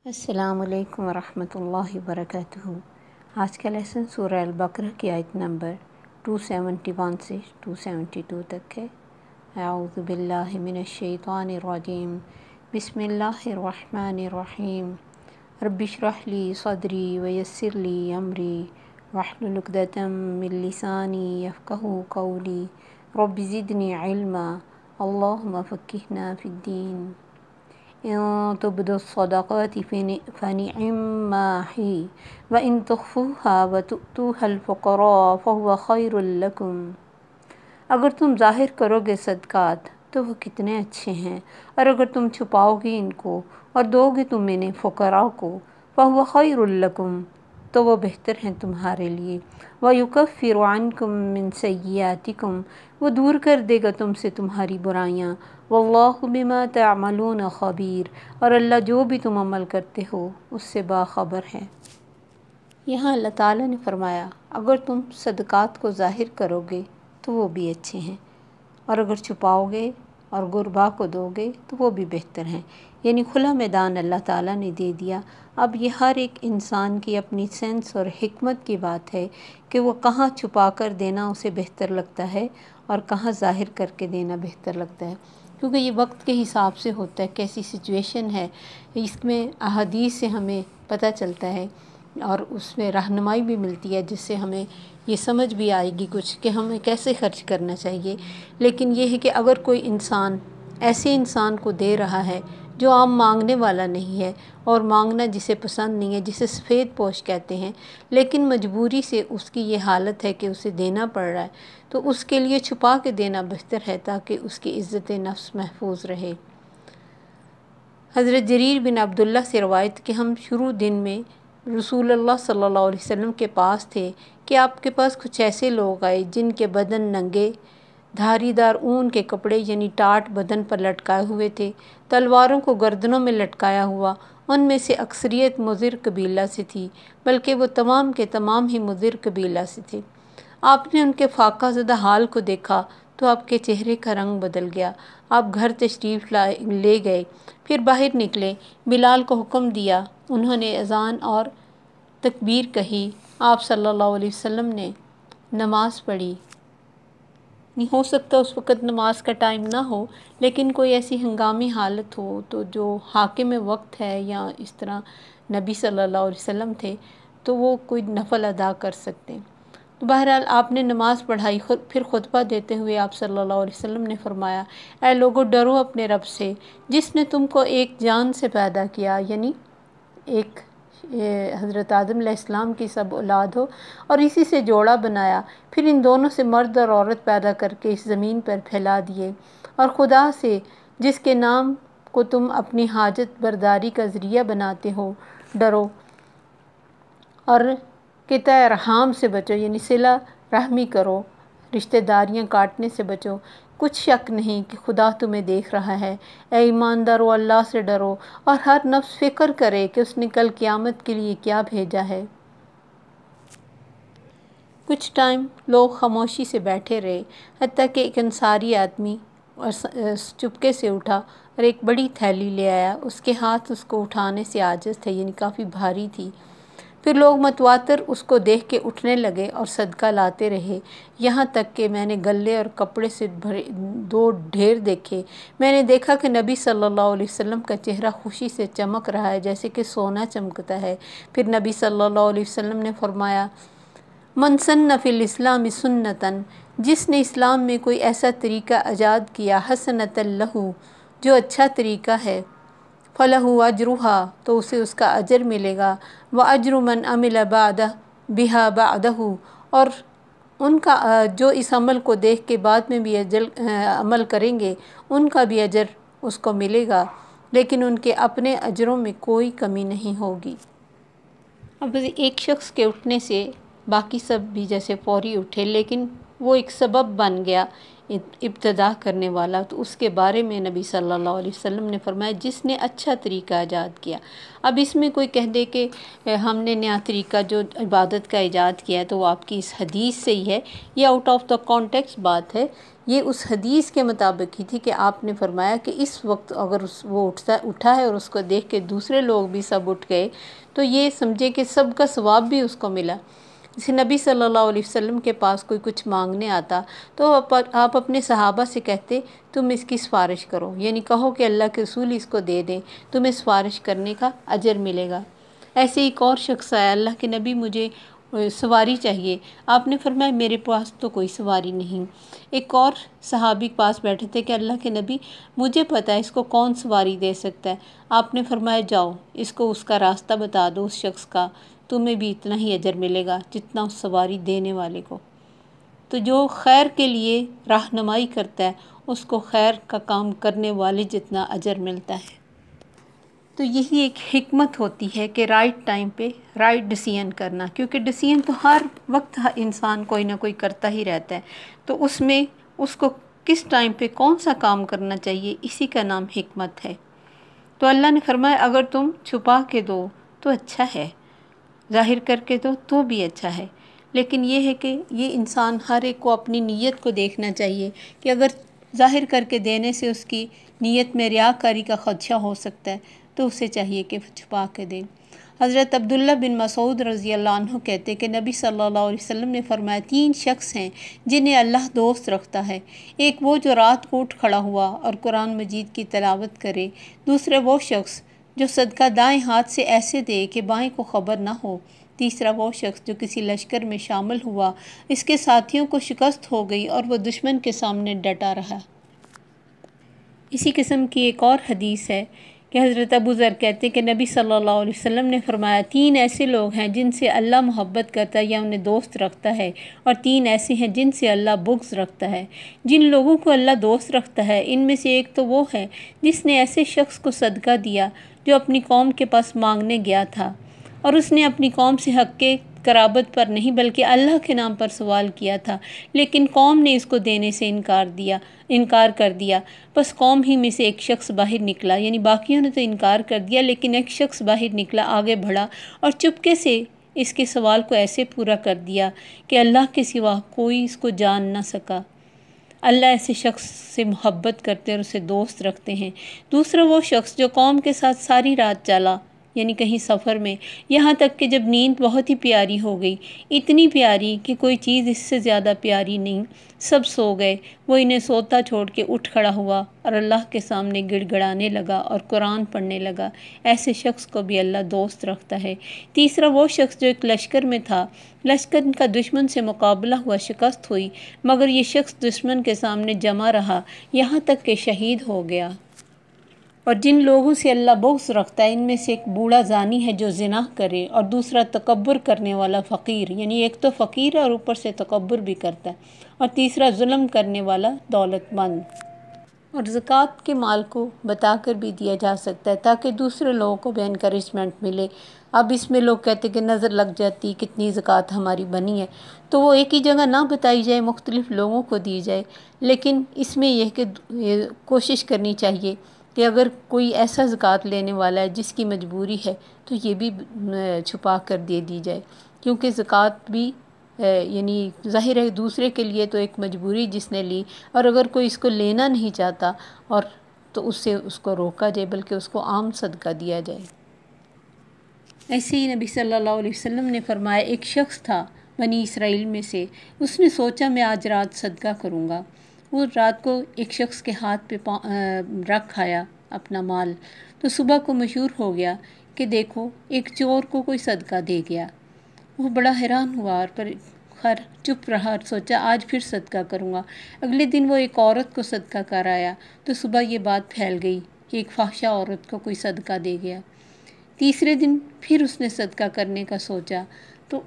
السلام علیکم ورحمۃ اللہ وبرکاتہ۔ آج کا لیسن سورہ البقرہ کی آیت نمبر 271 سے 272 تک ہے۔ اعوذ باللہ من الشیطان الرجیم، بسم اللہ الرحمن الرحیم۔ رب اشرح لی صدری ویسر لی امری واحلل عقدۃ من لسانی یفقہوا قولی رب زدنی علما اللہم فقہنا فی الدین۔ ان تبدوا الصدقات فنعما ہی وان تخفوها وتؤتوها الفقراء فهو خیر لکم۔ اگر تم ظاہر کرو گے صدقات تو وہ کتنے اچھے ہیں، اور اگر تم چھپاؤ گے ان کو اور دو گے تم انہیں فقراء کو فهو خیر لکم تو وہ بہتر ہیں تمہارے لیے۔ وَيُكَفِّرُ عَنْكُم مِّن سَيِّئَاتِكُمْ وہ دور کر دے گا تم سے تمہاری برائیاں۔ وَاللَّهُ بِمَا تَعْمَلُونَ خَبِيرٌ اور اللہ جو بھی تم عمل کرتے ہو اس سے باخبر ہے۔ یہاں اللہ تعالیٰ نے فرمایا اگر تم صدقات کو ظاہر کرو گے تو وہ بھی اچھے ہیں، اور اگر چھپاؤ گے اور غربا کو دو گے تو وہ بھی بہتر ہیں، یعنی کھلا میدان اللہ تعالیٰ نے دے دیا۔ اب یہ ہر ایک انسان کی اپنی سینس اور حکمت کی بات ہے کہ وہ کہاں چھپا کر دینا اسے بہتر لگتا ہے اور کہاں ظاہر کر کے دینا بہتر لگتا ہے، کیونکہ یہ وقت کے حساب سے ہوتا ہے، کیسی سچویشن ہے اس میں احادیث سے ہمیں پتہ چلتا ہے اور اس میں رہنمائی بھی ملتی ہے، جس سے ہمیں یہ سمجھ بھی آئے گی کچھ کہ ہمیں کیسے خرچ کرنا چاہیے۔ لیکن یہ ہے کہ اگر کوئی انسان ایسے انسان کو دے رہا ہے جو عام مانگنے والا نہیں ہے، اور مانگنا جسے پسند نہیں ہے، جسے سفید پوش کہتے ہیں، لیکن مجبوری سے اس کی یہ حالت ہے کہ اسے دینا پڑ رہا ہے، تو اس کے لیے چھپا کے دینا بہتر ہے تاکہ اس کی عزت نفس محفوظ رہے۔ حضرت جریر بن عبداللہ سے روایت کہ ہم شروع دن میں رسول اللہ صلی اللہ علیہ وسلم کے پاس تھے کہ آپ کے پاس کچھ ایسے لوگ آئے جن کے بدن ننگے، دھاری دار اون کے کپڑے یعنی ٹاٹ بدن پر لٹکائے ہوئے تھے، تلواروں کو گردنوں میں لٹکایا ہوا۔ ان میں سے اکثریت مضر قبیلہ سے تھی، بلکہ وہ تمام کے تمام ہی مضر قبیلہ سے تھے۔ آپ نے ان کے فاقہ زدہ حال کو دیکھا تو آپ کے چہرے کا رنگ بدل گیا۔ آپ گھر تشریف لے گئے، پھر باہر نکلے، بلال کو حکم دیا، انہوں نے اذان اور تکبیر کہی، آپ صلی اللہ علیہ وسلم نے نماز پڑھی۔ ہو سکتا اس وقت نماز کا ٹائم نہ ہو، لیکن کوئی ایسی ہنگامی حالت ہو تو جو حاکم وقت ہے یا اس طرح نبی صلی اللہ علیہ وسلم تھے تو وہ کوئی نفل ادا کر سکتے ہیں۔ تو بہرحال آپ نے نماز پڑھائی، پھر خطبہ دیتے ہوئے آپ صلی اللہ علیہ وسلم نے فرمایا، اے لوگو ڈرو اپنے رب سے جس نے تم کو ایک جان سے پیدا کیا، یعنی ایک حضرت آدم علیہ السلام کی سب اولاد ہو، اور اسی سے جوڑا بنایا، پھر ان دونوں سے مرد اور عورت پیدا کر کے اس زمین پر پھیلا دیے، اور خدا سے جس کے نام کو تم اپنی حاجت برداری کا ذریعہ بناتے ہو ڈرو، اور قطع رحام سے بچو یعنی صلہ رحمی کرو، رشتہ داریاں کاٹنے سے بچو۔ کچھ شک نہیں کہ خدا تمہیں دیکھ رہا ہے۔ اے ایماندارو اللہ سے ڈرو اور ہر نفس فکر کرے کہ اس نے کل قیامت کے لیے کیا بھیجا ہے۔ کچھ ٹائم لوگ خاموشی سے بیٹھے رہے، حتیٰ کہ ایک انصاری آدمی چپکے سے اٹھا اور ایک بڑی تھیلی لے آیا۔ اس کے ہاتھ اس کو اٹھانے سے عاجز تھے، یعنی کافی بھاری تھی۔ پھر لوگ متواتر اس کو دیکھ کے اٹھنے لگے اور صدقہ لاتے رہے، یہاں تک کہ میں نے غلے اور کپڑے سے بھرے دو ڈھیر دیکھے۔ میں نے دیکھا کہ نبی صلی اللہ علیہ وسلم کا چہرہ خوشی سے چمک رہا ہے جیسے کہ سونا چمکتا ہے۔ پھر نبی صلی اللہ علیہ وسلم نے فرمایا، من سن فی الاسلام سنتاً جس نے اسلام میں کوئی ایسا طریقہ ایجاد کیا، حسنۃ لہ جو اچھا طریقہ ہے، فلہ اجرھا تو اسے اس کا اجر ملے گا، واجر من عمل بہا بعدہ اور ان کا جو اس عمل کو دیکھ کے بعد میں بھی عمل کریں گے ان کا بھی اجر اس کو ملے گا، لیکن ان کے اپنے اجروں میں کوئی کمی نہیں ہوگی۔ اب ایک شخص کے اٹھنے سے باقی سب بھی جیسے فوری اٹھے، لیکن وہ ایک سبب بن گیا ابتدا کرنے والا، تو اس کے بارے میں نبی صلی اللہ علیہ وسلم نے فرمایا جس نے اچھا طریقہ ایجاد کیا۔ اب اس میں کوئی کہہ دے کہ ہم نے نیا طریقہ جو عبادت کا ایجاد کیا ہے تو وہ آپ کی اس حدیث سے ہی ہے، یہ آؤٹ آف دا کانٹیکسٹ بات ہے، یہ اس حدیث کے مطابق ہی تھی کہ آپ نے فرمایا کہ اس وقت اگر وہ اٹھا ہے اور اس کو دیکھ کے دوسرے لوگ بھی سب اٹھ گئے تو یہ سمجھے کہ سب کا ثواب بھی اس کو ملا۔ جیسے نبی صلی اللہ علیہ وسلم کے پاس کوئی کچھ مانگنے آتا تو آپ اپنے صحابہ سے کہتے تم اس کی سفارش کرو، یعنی کہو کہ اللہ کے رسول اس کو دے دیں، تمہیں سفارش کرنے کا اجر ملے گا۔ ایسے ایک اور شخص آیا، اللہ کے نبی مجھے سواری چاہیے، آپ نے فرمایا میرے پاس تو کوئی سواری نہیں۔ ایک اور صحابی پاس بیٹھے تھے کہ اللہ کے نبی مجھے پتہ ہے اس کو کون سواری دے سکتا ہے، آپ نے فرمایا جاؤ اس کو اس کا راستہ بتا دو، اس شخص کا، تمہیں بھی اتنا ہی اجر ملے گا جتنا اس سواری دینے والے کو۔ تو جو خیر کے لیے رہنمائی کرتا ہے اس کو خیر کا کام کرنے والے جتنا اجر ملتا ہے۔ تو یہی ایک حکمت ہوتی ہے کہ رائٹ ٹائم پہ رائٹ ڈیسیژن کرنا، کیونکہ ڈیسیژن تو ہر وقت انسان کوئی نہ کوئی کرتا ہی رہتا ہے، تو اس میں اس کو کس ٹائم پہ کون سا کام کرنا چاہیے، اسی کا نام حکمت ہے۔ تو اللہ نے فرمایا اگر تم چھپا کے دو تو اچھا ہے، ظاہر کر کے دو تو بھی اچھا ہے، لیکن یہ ہے کہ یہ انسان ہر ایک کو اپنی نیت کو دیکھنا چاہیے کہ اگر ظاہر کر کے دینے سے اس کی نیت میں ریاکاری کا خدشہ ہو سکتا ہے تو اسے چاہیے کہ چھپا کے دے۔ حضرت عبداللہ بن مسعود رضی اللہ عنہ کہتے کہ نبی صلی اللہ علیہ وسلم نے فرمایا 3 شخص ہیں جنہیں اللہ دوست رکھتا ہے، ایک وہ جو رات کو اٹھ کھڑا ہوا اور قرآن مجید کی تلاوت کرے، دوسرے وہ شخص جو صدقہ دائیں ہاتھ سے ایسے دے کہ بائیں کو خبر نہ ہو، تیسرا وہ شخص جو کسی لشکر میں شامل ہوا، اس کے ساتھیوں کو شکست ہو گئی اور وہ دشمن کے سامنے ڈٹا رہا۔ اسی قسم کی ایک اور حدیث ہے کہ حضرت ابو ذر کہتے کہ نبی صلی اللہ علیہ وسلم نے فرمایا 3 ایسے لوگ ہیں جن سے اللہ محبت کرتا ہے یا انہیں دوست رکھتا ہے، اور 3 ایسے ہیں جن سے اللہ بغض رکھتا ہے۔ جن لوگوں کو اللہ دوست رکھتا ہے ان میں سے ایک تو وہ ہے جس نے ایسے شخص کو صدقہ دیا جو اپنی قوم کے پاس مانگنے گیا تھا، اور اس نے اپنی قوم سے حق کے قرابت پر نہیں بلکہ اللہ کے نام پر سوال کیا تھا، لیکن قوم نے اس کو دینے سے انکار کر دیا، بس قوم ہی میں سے ایک شخص باہر نکلا، یعنی باقیوں نے تو انکار کر دیا لیکن ایک شخص باہر نکلا، آگے بڑھا اور چپکے سے اس کے سوال کو ایسے پورا کر دیا کہ اللہ کے سوا کوئی اس کو جان نہ سکا۔ اللہ ایسے شخص سے محبت کرتے اور اسے دوست رکھتے ہیں۔ دوسرا وہ شخص جو قوم کے ساتھ ساری رات چلا، یعنی کہیں سفر میں، یہاں تک کہ جب نیند بہت ہی پیاری ہو گئی، اتنی پیاری کہ کوئی چیز اس سے زیادہ پیاری نہیں، سب سو گئے، وہ انہیں سوتا چھوڑ کے اٹھ کھڑا ہوا اور اللہ کے سامنے گڑ گڑانے لگا اور قرآن پڑھنے لگا، ایسے شخص کو بھی اللہ دوست رکھتا ہے۔ تیسرا وہ شخص جو ایک لشکر میں تھا، لشکر کا دشمن سے مقابلہ ہوا، شکست ہوئی، مگر یہ شخص دشمن کے سامنے جمع رہا یہاں تک کہ شہید ہو گیا۔ اور جن لوگوں سے اللہ بغض رکھتا ہے ان میں سے ایک بوڑھا زانی ہے جو زنا کرے، اور دوسرا تکبر کرنے والا فقیر، یعنی ایک تو فقیر ہے اور اوپر سے تکبر بھی کرتا ہے، اور تیسرا ظلم کرنے والا دولت مند۔ اور زکوٰۃ کے مال کو بتا کر بھی دیا جا سکتا ہے تاکہ دوسرے لوگوں کو بھی انکریجمنٹ ملے۔ اب اس میں لوگ کہتے ہیں کہ نظر لگ جاتی کتنی زکوٰۃ ہماری بنی ہے، تو وہ ایک ہی جگہ نہ بتائی جائے، مختلف لوگوں کو دی جائے، لیکن اس میں یہ کہ کوشش کرنی چاہیے کہ اگر کوئی ایسا زکوٰۃ لینے والا ہے جس کی مجبوری ہے تو یہ بھی چھپا کر دے دی جائے، کیونکہ زکوٰۃ بھی یعنی ظاہر ہے دوسرے کے لیے تو ایک مجبوری جس نے لی، اور اگر کوئی اس کو لینا نہیں چاہتا اور تو اس کو روکا جائے، بلکہ اس کو عام صدقہ دیا جائے۔ ایسے ہی نبی صلی اللہ علیہ وسلم نے فرمایا ایک شخص تھا بنی اسرائیل میں سے، اس نے سوچا میں آج رات صدقہ کروں گا، وہ رات کو ایک شخص کے ہاتھ پہ رکھ آیا اپنا مال، تو صبح کو مشہور ہو گیا کہ دیکھو ایک چور کو کوئی صدقہ دے گیا۔ وہ بڑا حیران ہوا اور پر خیر چپ رہا اور سوچا آج پھر صدقہ کروں گا۔ اگلے دن وہ ایک عورت کو صدقہ کر آیا تو صبح یہ بات پھیل گئی کہ ایک فاحشہ عورت کو کوئی صدقہ دے گیا۔ تیسرے دن پھر اس نے صدقہ کرنے کا سوچا تو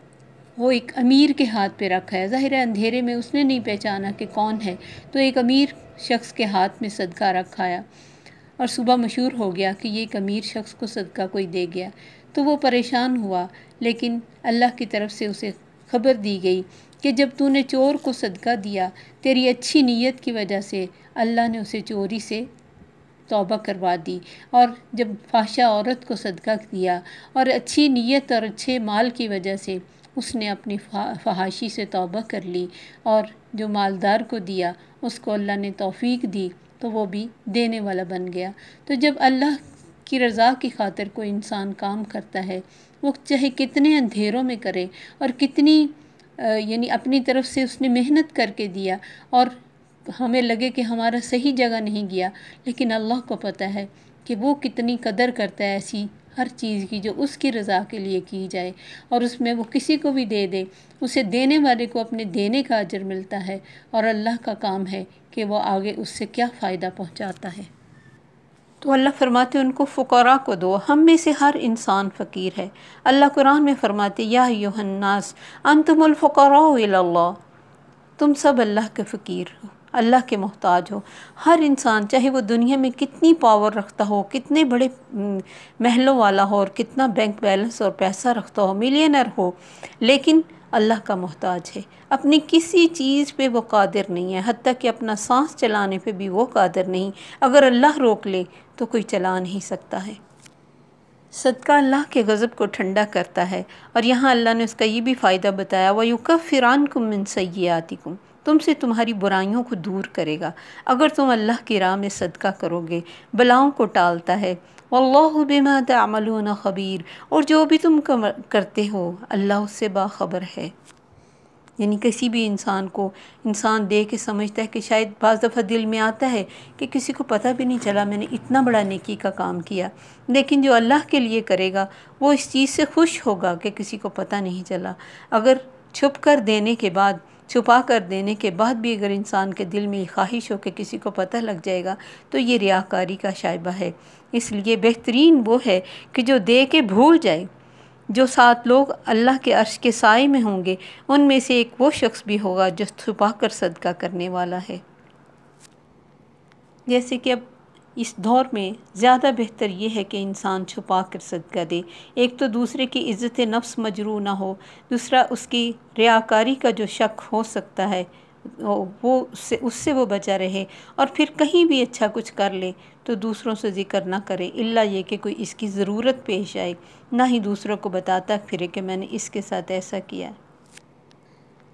وہ ایک امیر کے ہاتھ پہ رکھا ہے، ظاہر ہے اندھیرے میں اس نے نہیں پہچانا کہ کون ہے، تو ایک امیر شخص کے ہاتھ میں صدقہ رکھایا اور صبح مشہور ہو گیا کہ یہ ایک امیر شخص کو صدقہ کوئی دے گیا، تو وہ پریشان ہوا، لیکن اللہ کی طرف سے اسے خبر دی گئی کہ جب تو نے چور کو صدقہ دیا، تیری اچھی نیت کی وجہ سے اللہ نے اسے چوری سے توبہ کروا دی، اور جب فاحشہ عورت کو صدقہ دیا اور اچھی نیت اور اچھے مال کی وجہ سے اس نے اپنی فحاشی سے توبہ کر لی، اور جو مالدار کو دیا اس کو اللہ نے توفیق دی تو وہ بھی دینے والا بن گیا۔ تو جب اللہ کی رضا کی خاطر کوئی انسان کام کرتا ہے، وہ چاہے کتنے اندھیروں میں کرے اور کتنی یعنی اپنی طرف سے اس نے محنت کر کے دیا، اور ہمیں لگے کہ ہمارا صحیح جگہ نہیں گیا، لیکن اللہ کو پتہ ہے کہ وہ کتنی قدر کرتا ہے ایسی ہر چیز کی جو اس کی رضا کے لیے کی جائے، اور اس میں وہ کسی کو بھی دے دے، اسے دینے والے کو اپنے دینے کا اجر ملتا ہے، اور اللہ کا کام ہے کہ وہ آگے اس سے کیا فائدہ پہنچاتا ہے۔ تو اللہ فرماتے ان کو فقراء کو دو، ہم میں سے ہر انسان فقیر ہے۔ اللہ قرآن میں فرماتے یا ایھا الناس انتم الفقراء الی اللہ، تم سب اللہ کے فقیر ہو، اللہ کے محتاج ہو۔ ہر انسان چاہے وہ دنیا میں کتنی پاور رکھتا ہو، کتنے بڑے محلوں والا ہو، اور کتنا بینک بیلنس اور پیسہ رکھتا ہو، ملینر ہو، لیکن اللہ کا محتاج ہے۔ اپنی کسی چیز پہ وہ قادر نہیں ہے، حتیٰ کہ اپنا سانس چلانے پہ بھی وہ قادر نہیں۔ اگر اللہ روک لے تو کوئی چلا نہیں سکتا ہے۔ صدقہ اللہ کے غضب کو ٹھنڈا کرتا ہے، اور یہاں اللہ نے اس کا یہ بھی فائدہ بتایا وَيُكَفِّرْ عَنْكُم مِّن سَيِّئَاتِكُم، تم سے تمہاری برائیوں کو دور کرے گا اگر تم اللہ کی راہ میں صدقہ کرو گے، بلاؤں کو ٹالتا ہے۔ وَاللَّهُ بِمَا تَعْمَلُونَ خَبِيرٌ، اور جو بھی تم کرتے ہو اللہ اس سے باخبر ہے۔ یعنی کسی بھی انسان کو انسان دے کے سمجھتا ہے کہ شاید بعض دفعہ دل میں آتا ہے کہ کسی کو پتہ بھی نہیں چلا میں نے اتنا بڑا نیکی کا کام کیا، لیکن جو اللہ کے لیے کرے گا وہ اس چیز سے خوش ہوگا کہ کسی کو پتہ نہیں چلا۔ اگر چھپا کر دینے کے بعد بھی اگر انسان کے دل میں یہ خواہش ہو کہ کسی کو پتہ لگ جائے گا تو یہ ریاکاری کا شائبہ ہے۔ اس لیے بہترین وہ ہے کہ جو دے کے بھول جائے۔ جو 7 لوگ اللہ کے عرش کے سائے میں ہوں گے ان میں سے ایک وہ شخص بھی ہوگا جو چھپا کر صدقہ کرنے والا ہے۔ جیسے کہ اب اس دور میں زیادہ بہتر یہ ہے کہ انسان چھپا کر صدقہ دے، ایک تو دوسرے کی عزت نفس مجروح نہ ہو، دوسرا اس کی ریاکاری کا جو شک ہو سکتا ہے وہ اس سے وہ بچا رہے، اور پھر کہیں بھی اچھا کچھ کر لے تو دوسروں سے ذکر نہ کرے، الا یہ کہ کوئی اس کی ضرورت پیش آئے، نہ ہی دوسروں کو بتاتا پھرے کہ میں نے اس کے ساتھ ایسا کیا۔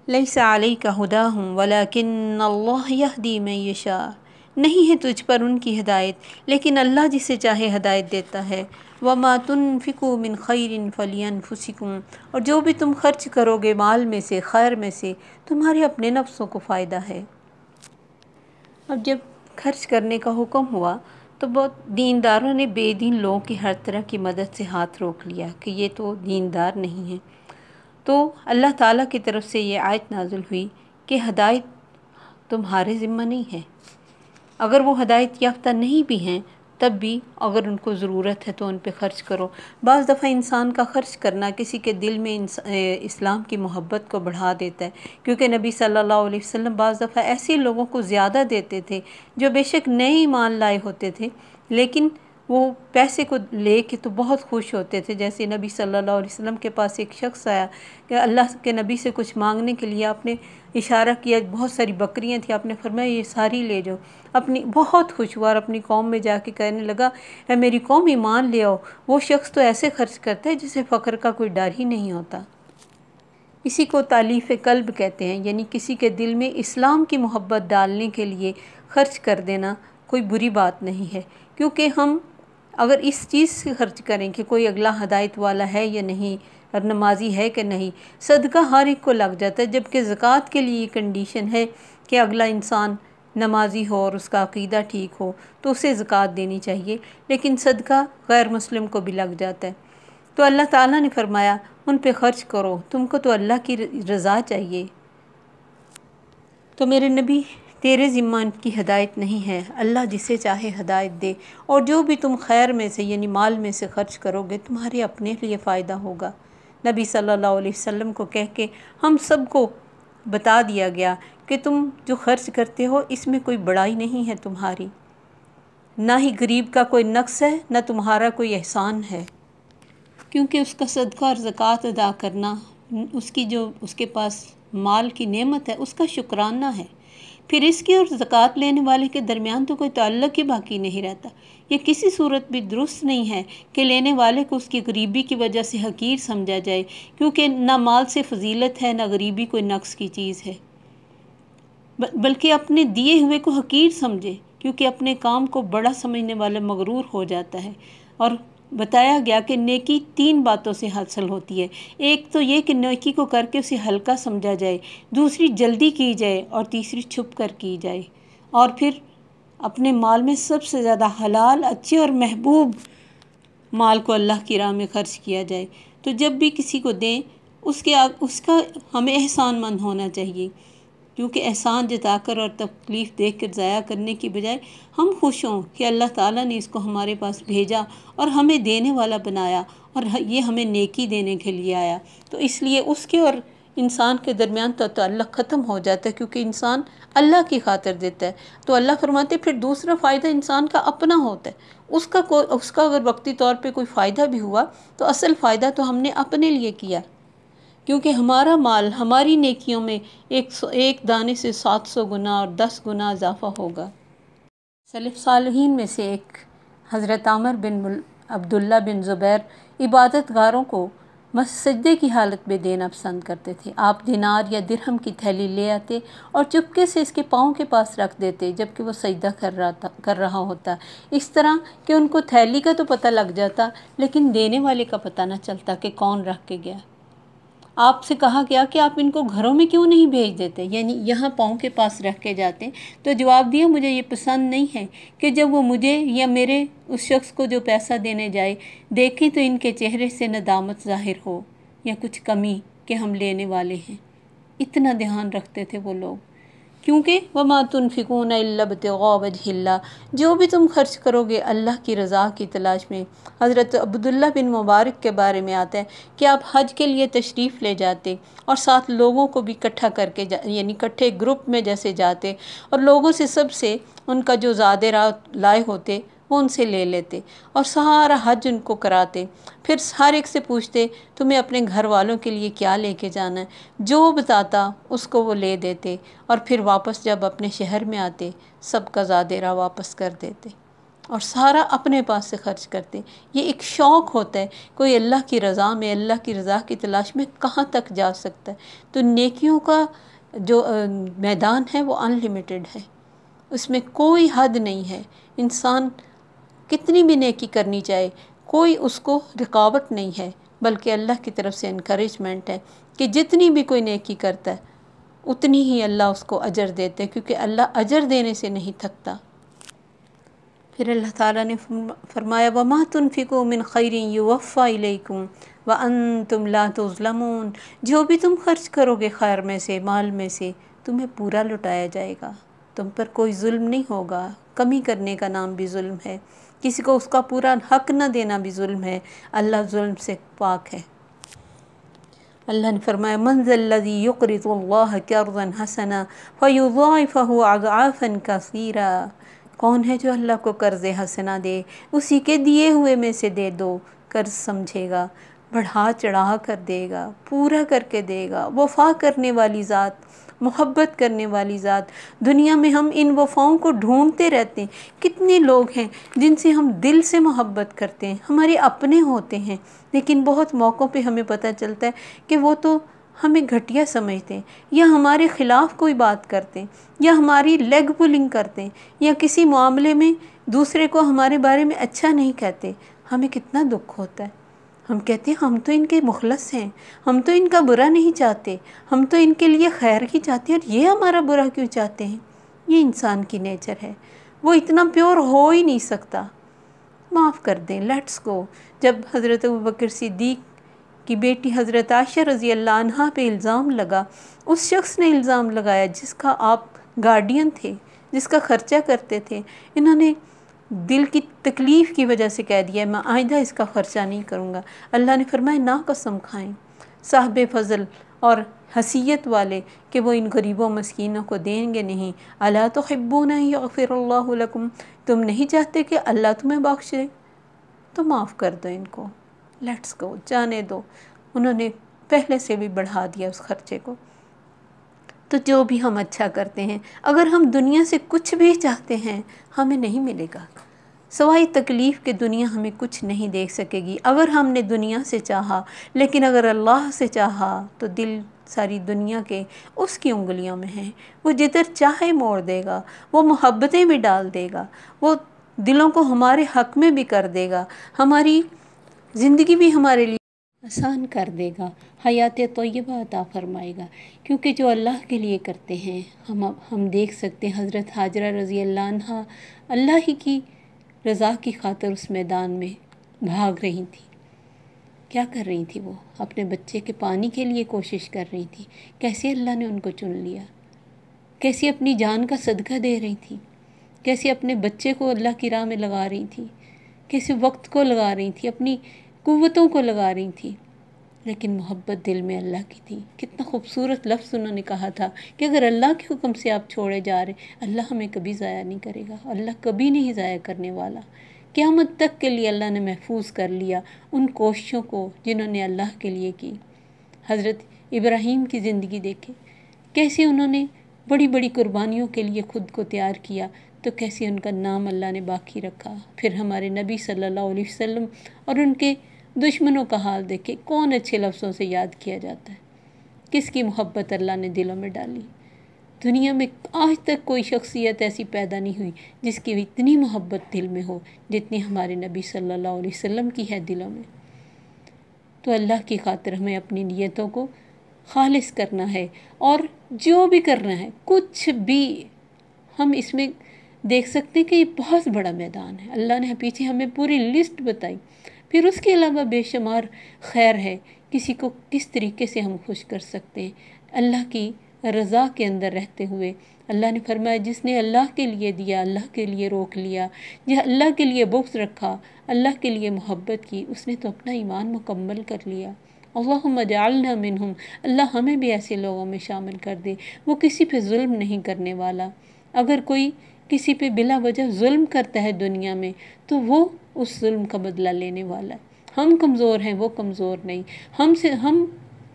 لیس علیک ھداھم ولکن اللہ یہدی من یشاء، نہیں ہے تجھ پر ان کی ہدایت لیکن اللہ جسے چاہے ہدایت دیتا ہے۔ وما تنفقوا من خیر فلانفسکم، اور جو بھی تم خرچ کرو گے مال میں سے، خیر میں سے، تمہارے اپنے نفسوں کو فائدہ ہے۔ اب جب خرچ کرنے کا حکم ہوا تو بہت دینداروں نے بے دین لوگوں کی ہر طرح کی مدد سے ہاتھ روک لیا کہ یہ تو دیندار نہیں ہیں۔ تو اللہ تعالیٰ کی طرف سے یہ آیت نازل ہوئی کہ ہدایت تمہارے ذمہ نہیں ہے، اگر وہ ہدایت یافتہ نہیں بھی ہیں تب بھی اگر ان کو ضرورت ہے تو ان پہ خرچ کرو۔ بعض دفعہ انسان کا خرچ کرنا کسی کے دل میں اسلام کی محبت کو بڑھا دیتا ہے، کیونکہ نبی صلی اللہ علیہ وسلم بعض دفعہ ایسے لوگوں کو زیادہ دیتے تھے جو بے شک نئے ایمان لائے ہوتے تھے لیکن وہ پیسے کو لے کے تو بہت خوش ہوتے تھے۔ جیسے نبی صلی اللہ علیہ وسلم کے پاس ایک شخص آیا کہ اللہ کے نبی سے کچھ مانگنے کے لیے آپ نے اشارہ کیا، بہت ساری بکریاں تھیں، آپ نے فرمایا یہ ساری لے جاؤ۔ اپنی بہت خوش ہوا اور اپنی قوم میں جا کے کہنے لگا اے میری قوم ایمان لے آؤ، وہ شخص تو ایسے خرچ کرتا ہے جسے فقر کا کوئی ڈر ہی نہیں ہوتا۔ اسی کو تالیف قلب کہتے ہیں، یعنی کسی کے دل میں اسلام کی محبت ڈالنے کے لیے خرچ کر دینا کوئی بری بات نہیں ہے، کیونکہ ہم اگر اس چیز سے خرچ کریں کہ کوئی اگلا ہدایت والا ہے یا نہیں اور نمازی ہے کہ نہیں، صدقہ ہر ایک کو لگ جاتا ہے، جبکہ زکوٰۃ کے لیے یہ کنڈیشن ہے کہ اگلا انسان نمازی ہو اور اس کا عقیدہ ٹھیک ہو تو اسے زکوٰۃ دینی چاہیے، لیکن صدقہ غیر مسلم کو بھی لگ جاتا ہے۔ تو اللہ تعالیٰ نے فرمایا ان پہ خرچ کرو، تم کو تو اللہ کی رضا چاہیے۔ تو میرے نبی تیرے ذمہ ان کی ہدایت نہیں ہے، اللہ جسے چاہے ہدایت دے، اور جو بھی تم خیر میں سے یعنی مال میں سے خرچ کرو گے تمہارے اپنے لیے فائدہ ہوگا۔ نبی صلی اللہ علیہ وسلم کو کہہ کے ہم سب کو بتا دیا گیا کہ تم جو خرچ کرتے ہو اس میں کوئی بڑائی نہیں ہے تمہاری، نہ ہی غریب کا کوئی نقص ہے، نہ تمہارا کوئی احسان ہے، کیونکہ اس کا صدقہ اور زکوٰۃ ادا کرنا اس کی جو اس کے پاس مال کی نعمت ہے اس کا شکرانہ ہے۔ پھر اس کے اور زکوٰۃ لینے والے کے درمیان تو کوئی تعلق ہی باقی نہیں رہتا۔ یہ کسی صورت بھی درست نہیں ہے کہ لینے والے کو اس کی غریبی کی وجہ سے حقیر سمجھا جائے، کیونکہ نہ مال سے فضیلت ہے، نہ غریبی کوئی نقص کی چیز ہے، بلکہ اپنے دیے ہوئے کو حقیر سمجھے، کیونکہ اپنے کام کو بڑا سمجھنے والا مغرور ہو جاتا ہے۔ اور بتایا گیا کہ نیکی 3 باتوں سے حاصل ہوتی ہے۔ ایک تو یہ کہ نیکی کو کر کے اسے ہلکا سمجھا جائے، دوسری جلدی کی جائے، اور تیسری چھپ کر کی جائے، اور پھر اپنے مال میں سب سے زیادہ حلال، اچھے اور محبوب مال کو اللہ کی راہ میں خرچ کیا جائے۔ تو جب بھی کسی کو دیں اس کا ہمیں احسان مند ہونا چاہیے، کیونکہ احسان جتا کر اور تکلیف دیکھ کر ضائع کرنے کی بجائے ہم خوش ہوں کہ اللہ تعالیٰ نے اس کو ہمارے پاس بھیجا اور ہمیں دینے والا بنایا، اور یہ ہمیں نیکی دینے کے لیے آیا۔ تو اس لیے اس کے اور انسان کے درمیان تو تعلق ختم ہو جاتا ہے، کیونکہ انسان اللہ کی خاطر دیتا ہے۔ تو اللہ فرماتے پھر دوسرا فائدہ انسان کا اپنا ہوتا ہے، اس کا اگر وقتی طور پہ کوئی فائدہ بھی ہوا تو اصل فائدہ تو ہم نے اپنے لیے کیا، کیونکہ ہمارا مال ہماری نیکیوں میں ایک دانے سے 700 گنا اور 10 گنا اضافہ ہوگا۔ سلف صالحین میں سے ایک حضرت عامر بن عبداللہ بن زبیر عبادت گاروں کو سجدے کی حالت میں دینا پسند کرتے تھے۔ آپ دینار یا درہم کی تھیلی لے آتے اور چپکے سے اس کے پاؤں کے پاس رکھ دیتے جبکہ وہ سجدہ کر رہا ہوتا، اس طرح کہ ان کو تھیلی کا تو پتہ لگ جاتا لیکن دینے والے کا پتہ نہ چلتا کہ کون رکھ کے گیا۔ آپ سے کہا گیا کہ آپ ان کو گھروں میں کیوں نہیں بھیج دیتے، یعنی یہاں پاؤں کے پاس رکھ کے جاتے، تو جواب دیا مجھے یہ پسند نہیں ہے کہ جب وہ مجھے یا میرے اس شخص کو جو پیسہ دینے جائے دیکھیں تو ان کے چہرے سے ندامت ظاہر ہو یا کچھ کمی کہ ہم لینے والے ہیں۔ اتنا دھیان رکھتے تھے وہ لوگ، کیونکہ وَمَا تُنْفِقُونَ إِلَّا ابْتِغَاءَ وَجْهِ اللَّهِ، جو بھی تم خرچ کرو گے اللہ کی رضا کی تلاش میں۔ حضرت عبداللہ بن مبارک کے بارے میں آتا ہے کہ آپ حج کے لیے تشریف لے جاتے اور ساتھ لوگوں کو بھی اکٹھا کر کے یعنی اکٹھے گروپ میں جیسے جاتے اور لوگوں سے سب سے ان کا جو زاد رات لائے ہوتے وہ ان سے لے لیتے اور سارا حج ان کو کراتے، پھر ہر ایک سے پوچھتے تمہیں اپنے گھر والوں کے لیے کیا لے کے جانا ہے، جو بتاتا اس کو وہ لے دیتے، اور پھر واپس جب اپنے شہر میں آتے سب کا زادرہ واپس کر دیتے اور سارا اپنے پاس سے خرچ کرتے۔ یہ ایک شوق ہوتا ہے، کوئی اللہ کی رضا میں، اللہ کی رضا کی تلاش میں کہاں تک جا سکتا ہے۔ تو نیکیوں کا جو میدان ہے وہ ان لمیٹڈ ہے، اس میں کوئی حد نہیں ہے۔ انسان کتنی بھی نیکی کرنی چاہے کوئی اس کو رکاوٹ نہیں ہے، بلکہ اللہ کی طرف سے انکریجمنٹ ہے کہ جتنی بھی کوئی نیکی کرتا ہے اتنی ہی اللہ اس کو اجر دیتے ہیں، کیونکہ اللہ اجر دینے سے نہیں تھکتا۔ پھر اللہ تعالیٰ نے فرمایا وَمَا تُنْفِقُوا مِنْ خَيْرٍ يُوَفَّى إِلَيْكُمْ وَأَنْتُمْ لَا تُظْلَمُونَ، جو بھی تم خرچ کرو گے خیر میں سے، مال میں سے، تمہیں پورا لٹایا جائے گا، تم پر کوئی ظلم نہیں ہوگا۔ کمی کرنے کا نام بھی ظلم ہے، کسی کو اس کا پورا حق نہ دینا بھی ظلم ہے، اللہ ظلم سے پاک ہے۔ اللہ نے فرمایا مَنْ ذَا الَّذِي يُقْرِضُ اللَّهَ قَرْضًا حَسَنًا فَيُضَاعِفَهُ أَضْعَافًا كَثِيرًا، کون ہے جو اللہ کو قرض حسنہ دے، اسی کے دیے ہوئے میں سے دے دو، قرض سمجھے گا، بڑھا چڑھا کر دے گا، پورا کر کے دے گا، وفا کرنے والی ذات، محبت کرنے والی ذات۔ دنیا میں ہم ان وفاؤں کو ڈھونڈتے رہتے ہیں، کتنے لوگ ہیں جن سے ہم دل سے محبت کرتے ہیں، ہمارے اپنے ہوتے ہیں، لیکن بہت موقعوں پہ ہمیں پتہ چلتا ہے کہ وہ تو ہمیں گھٹیا سمجھتے ہیں، یا ہمارے خلاف کوئی بات کرتے ہیں، یا ہماری لیگ پولنگ کرتے ہیں، یا کسی معاملے میں دوسرے کو ہمارے بارے میں اچھا نہیں کہتے۔ ہمیں کتنا دکھ ہوتا ہے، ہم کہتے ہیں ہم تو ان کے مخلص ہیں، ہم تو ان کا برا نہیں چاہتے، ہم تو ان کے لیے خیر ہی چاہتے ہیں، اور یہ ہمارا برا کیوں چاہتے ہیں؟ یہ انسان کی نیچر ہے، وہ اتنا پیور ہو ہی نہیں سکتا۔ معاف کر دیں، لیٹس گو۔ جب حضرت ابوبکر صدیق کی بیٹی حضرت عائشہ رضی اللہ عنہا پہ الزام لگا، اس شخص نے الزام لگایا جس کا آپ گارڈین تھے، جس کا خرچہ کرتے تھے، انہوں نے دل کی تکلیف کی وجہ سے کہہ دیا میں آئندہ اس کا خرچہ نہیں کروں گا۔ اللہ نے فرمایا نا قسم کھائیں، صاحب فضل اور حیثیت والے کہ وہ ان غریبوں مسکینوں کو دیں گے نہیں۔ الا تحبون ان یغفر اللہ لکم، تم نہیں چاہتے کہ اللہ تمہیں بخشے؟ تو معاف کر دو ان کو، لیٹس گو، جانے دو۔ انہوں نے پہلے سے بھی بڑھا دیا اس خرچے کو۔ تو جو بھی ہم اچھا کرتے ہیں، اگر ہم دنیا سے کچھ بھی چاہتے ہیں ہمیں نہیں ملے گا، سوائے تکلیف کے دنیا ہمیں کچھ نہیں دیکھ سکے گی۔ اگر ہم نے دنیا سے چاہا، لیکن اگر اللہ سے چاہا تو دل ساری دنیا کے اس کی انگلیوں میں ہے، وہ جدھر چاہے موڑ دے گا، وہ محبتیں بھی ڈال دے گا، وہ دلوں کو ہمارے حق میں بھی کر دے گا، ہماری زندگی بھی ہمارے لیے آسان کر دے گا، حیات طیبہ عطا فرمائے گا، کیونکہ جو اللہ کے لیے کرتے ہیں ہم دیکھ سکتے ہیں حضرت حاجرہ رضی اللہ عنہ اللہ ہی کی رضا کی خاطر اس میدان میں بھاگ رہی تھی۔ کیا کر رہی تھی؟ وہ اپنے بچے کے پانی کے لیے کوشش کر رہی تھی۔ کیسے اللہ نے ان کو چن لیا، کیسے اپنی جان کا صدقہ دے رہی تھی، کیسے اپنے بچے کو اللہ کی راہ میں لگا رہی تھی، کیسے وقت کو لگا رہی تھی، اپنی قوتوں کو لگا رہی تھی، لیکن محبت دل میں اللہ کی تھی۔ کتنا خوبصورت لفظ انہوں نے کہا تھا کہ اگر اللہ کے حکم سے آپ چھوڑے جا رہے، اللہ ہمیں کبھی ضائع نہیں کرے گا، اللہ کبھی نہیں ضائع کرنے والا۔ قیامت تک کے لیے اللہ نے محفوظ کر لیا ان کوششوں کو جنہوں نے اللہ کے لیے کی۔ حضرت ابراہیم کی زندگی دیکھیں، کیسے انہوں نے بڑی بڑی قربانیوں کے لیے خود کو تیار کیا، تو کیسے ان کا نام اللہ نے باقی رکھا۔ پھر ہمارے نبی صلی اللہ علیہ وسلم اور ان کے دشمنوں کا حال دیکھے، کون اچھے لفظوں سے یاد کیا جاتا ہے، کس کی محبت اللہ نے دلوں میں ڈالی۔ دنیا میں آج تک کوئی شخصیت ایسی پیدا نہیں ہوئی جس کی اتنی محبت دل میں ہو جتنی ہمارے نبی صلی اللہ علیہ وسلم کی ہے دلوں میں۔ تو اللہ کی خاطر ہمیں اپنی نیتوں کو خالص کرنا ہے، اور جو بھی کرنا ہے کچھ بھی، ہم اس میں دیکھ سکتے ہیں کہ یہ بہت بڑا میدان ہے۔ اللہ نے پیچھے ہمیں پوری لسٹ بتائی، پھر اس کے علاوہ بے شمار خیر ہے، کسی کو کس طریقے سے ہم خوش کر سکتے ہیں اللہ کی رضا کے اندر رہتے ہوئے۔ اللہ نے فرمایا جس نے اللہ کے لیے دیا، اللہ کے لیے روک لیا، جو اللہ کے لیے بغض رکھا، اللہ کے لیے محبت کی، اس نے تو اپنا ایمان مکمل کر لیا۔ اللہم اجعلنا منہم، اللہ ہمیں بھی ایسے لوگوں میں شامل کر دے۔ وہ کسی پہ ظلم نہیں کرنے والا۔ اگر کوئی کسی پہ بلا وجہ ظلم کرتا ہے دنیا میں تو وہ اس ظلم کا بدلہ لینے والا ہے۔ ہم کمزور ہیں، وہ کمزور نہیں۔ ہم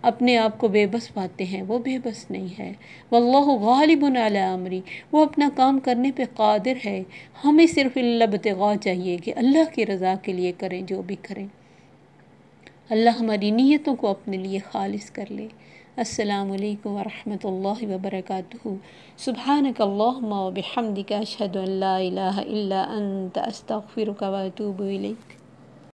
اپنے آپ کو بے بس پاتے ہیں، وہ بے بس نہیں ہے۔ واللہ غالب علی امری، وہ اپنا کام کرنے پہ قادر ہے۔ ہمیں صرف الابتغاء چاہیے کہ اللہ کی رضا کے لیے کریں جو بھی کریں۔ اللہ ہماری نیتوں کو اپنے لیے خالص کر لے۔ السلام علیکم ورحمۃ اللہ وبرکاتہ۔ سبحانک اللہم وبحمدک، اشہد ان لا الہ الا انت، استغفرک واتوب الیک۔